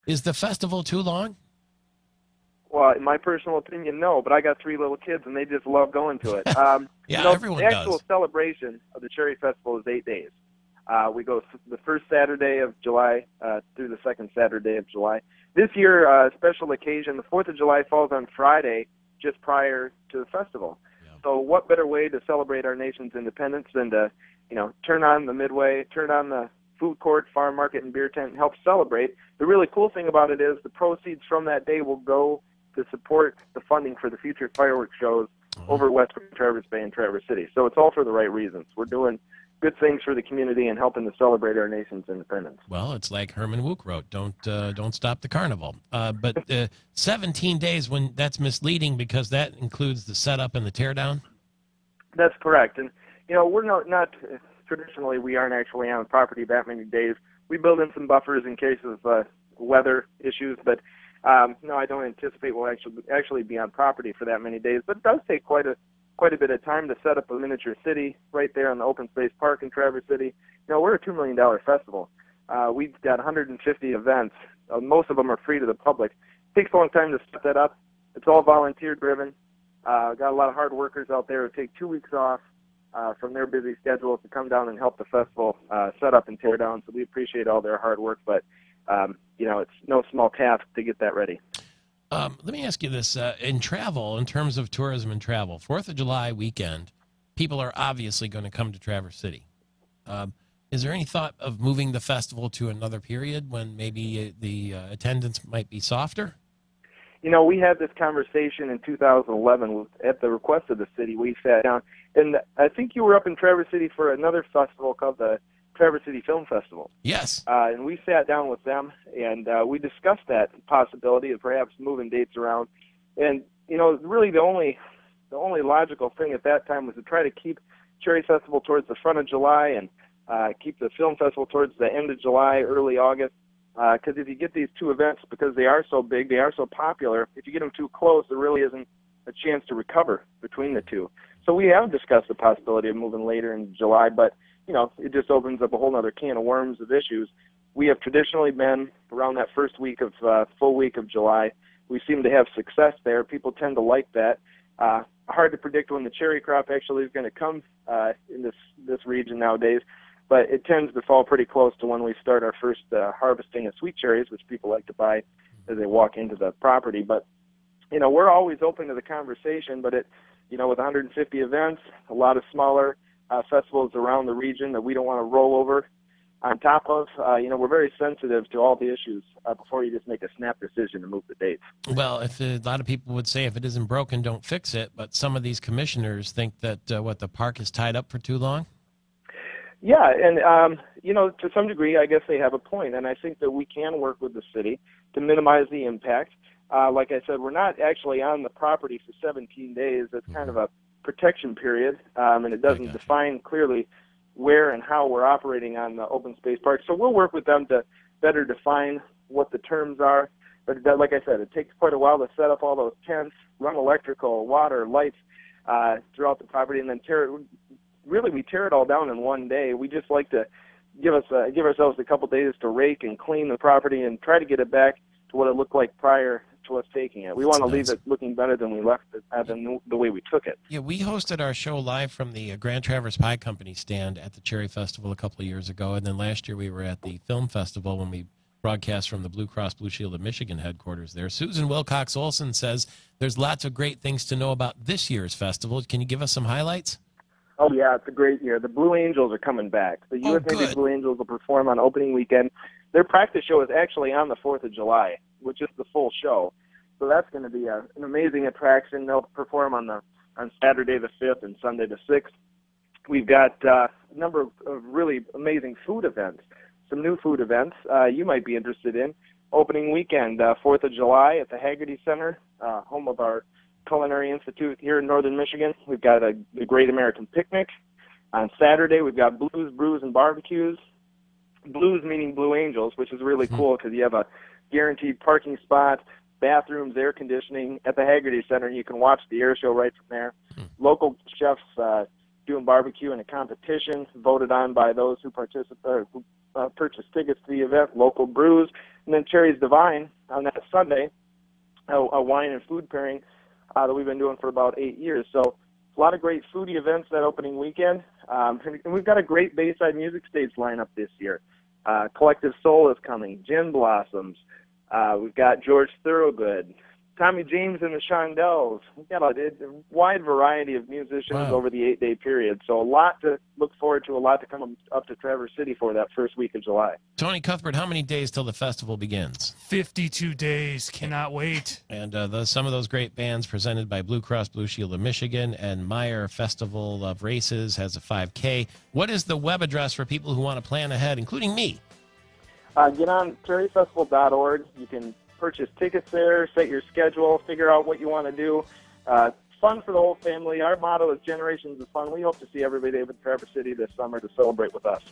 Is the festival too long? Well, in my personal opinion, no, but I got three little kids and they just love going to it. Yeah, The everyone actual does. celebration of the Cherry Festival is 8 days. We go the first Saturday of July through the second Saturday of July. This year, special occasion, the 4th of July falls on Friday, just prior to the festival. Yeah. So what better way to celebrate our nation's independence than to, turn on the Midway, turn on the food court, farm market, and beer tent and help celebrate. The really cool thing about it is the proceeds from that day will go to support the funding for the future fireworks shows over at Western Traverse Bay and Traverse City. So it's all for the right reasons. We're doing good things for the community and helping to celebrate our nation's independence. Well, it's like Herman Wouk wrote, don't stop the carnival. But 17 days, when that's misleading because that includes the setup and the teardown? That's correct. And, we're not traditionally, we aren't actually on the property that many days. We build in some buffers in case of weather issues, but no, I don't anticipate we'll actually be on property for that many days. But it does take quite a bit of time to set up a miniature city right there on the open space park in Traverse City. We're a $2 million festival. We've got 150 events. Most of them are free to the public. It takes a long time to set that up. It's all volunteer driven. Got a lot of hard workers out there who take 2 weeks off from their busy schedules to come down and help the festival set up and tear down. So we appreciate all their hard work, but it's no small task to get that ready. Let me ask you this. In travel, in terms of tourism and travel, 4th of July weekend, people are obviously going to come to Traverse City. Is there any thought of moving the festival to another period when maybe the attendance might be softer? We had this conversation in 2011 at the request of the city. We sat down, and I think you were up in Traverse City for another festival called the Traverse City Film Festival. Yes. And we sat down with them, and we discussed that possibility of perhaps moving dates around. And, really the only logical thing at that time was to try to keep Cherry Festival towards the front of July and keep the film festival towards the end of July, early August. Because if you get these two events, because they are so big, they are so popular, if you get them too close, there really isn't a chance to recover between the two. So we have discussed the possibility of moving later in July, but it just opens up a whole other can of worms of issues. We have traditionally been around that first week of full week of July. We seem to have success there. People tend to like that. Hard to predict when the cherry crop actually is going to come in this region nowadays, but it tends to fall pretty close to when we start our first harvesting of sweet cherries, which people like to buy as they walk into the property. But we're always open to the conversation, but with 150 events, a lot of smaller festivals around the region that we don't want to roll over on top of. We're very sensitive to all the issues before you just make a snap decision to move the dates. Well, a lot of people would say if it isn't broken, don't fix it. But some of these commissioners think that the park is tied up for too long. Yeah, and to some degree, I guess they have a point, and I think that we can work with the city to minimize the impact. Like I said, we're not actually on the property for 17 days. It's kind of a protection period, and it doesn't define clearly where and how we're operating on the open space park. So we'll work with them to better define what the terms are. But like I said, it takes quite a while to set up all those tents, run electrical, water, lights throughout the property, and then we tear it all down in one day. We just like to give ourselves a couple days to rake and clean the property and try to get it back to what it looked like prior to us taking it. We want to leave it looking better than we left it, than the way we took it. Yeah, we hosted our show live from the Grand Traverse Pie Company stand at the Cherry Festival a couple of years ago, and then last year we were at the Film Festival when we broadcast from the Blue Cross Blue Shield of Michigan headquarters there. Susan Wilcox Olson says there's lots of great things to know about this year's festival. Can you give us some highlights? Oh, yeah, it's a great year. The Blue Angels are coming back. The U.S. Navy Blue Angels will perform on opening weekend. Their practice show is actually on the 4th of July, which is the full show. So that's going to be an amazing attraction. They'll perform on Saturday the 5th and Sunday the 6th. We've got a number of really amazing food events, some new food events you might be interested in. Opening weekend, 4th of July at the Haggerty Center, home of our Culinary Institute here in northern Michigan. We've got the Great American Picnic. On Saturday, we've got Blues, Brews, and Barbecues. Blues meaning Blue Angels, which is really cool because you have a guaranteed parking spot, bathrooms, air conditioning at the Haggerty Center. You can watch the air show right from there. Local chefs doing barbecue in a competition voted on by those who purchase tickets to the event, local brews, and then Cherry's Divine on that Sunday, a wine and food pairing that we've been doing for about 8 years. So a lot of great foodie events that opening weekend. And we've got a great Bayside music stage lineup this year. Collective Soul is coming, Gin Blossoms. We've got George Thorogood, Tommy James and the Shondells. We've got a wide variety of musicians over the 8-day period. So a lot to look forward to, a lot to come up to Traverse City for that first week of July. Tony Cuthbert, how many days till the festival begins? 52 days. Cannot wait. And some of those great bands presented by Blue Cross Blue Shield of Michigan and Meyer Festival of Races has a 5K. What is the web address for people who want to plan ahead, including me? Get on cherryfestival.org. You can purchase tickets there, set your schedule, figure out what you want to do. Fun for the whole family. Our motto is Generations of Fun. We hope to see everybody in Traverse City this summer to celebrate with us.